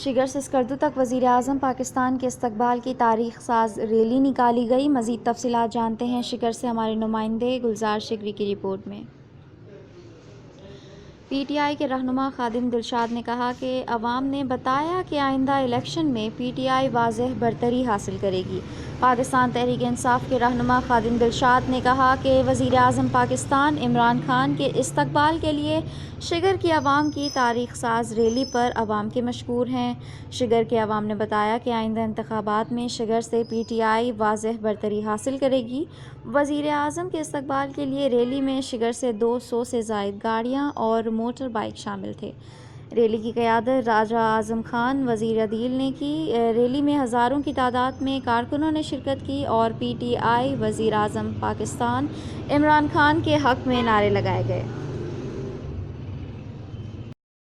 Sugar سے اسکردو تک وزیر اعظم پاکستان کے استقبال کی تاریخ ساز ریلی نکالی گئی۔ مزید تفصیلات جانتے ہیں شگر سے ہمارے نمائندے گلزار شگری کی رپورٹ میں۔ پی ٹی آئی کے رہنما خادم دلشاد نے کہا کہ عوام نے بتایا کہ آئندہ الیکشن میں پی ٹی آئی واضح برتری حاصل کرے گی۔ پاکستان تحریک انصاف کے رہنما خادم دلشاد نے کہا کہ وزیر اعظم پاکستان عمران خان کے استقبال کے لیے شگر کی عوام کی تاریخ ساز ریلی پر عوام کے مشکور ہیں۔ شگر کے عوام نے بتایا کہ آئندہ انتخابات میں شگر سے پی ٹی آئی واضح برتری حاصل کرے گی۔ وزیر اعظم کے استقبال کے لیے ریلی میں شگر سے 200 سے زائد گاڑیاں اور موٹر بائیک شامل تھے۔ ریلی کی قیادت راجہ اعظم خان وزیر عدلیہ نے کی۔ ریلی میں ہزاروں کی تعداد میں کارکنوں نے شرکت کی اور پی ٹی آئی وزیر اعظم پاکستان عمران خان کے حق میں نعرے لگائے گئے۔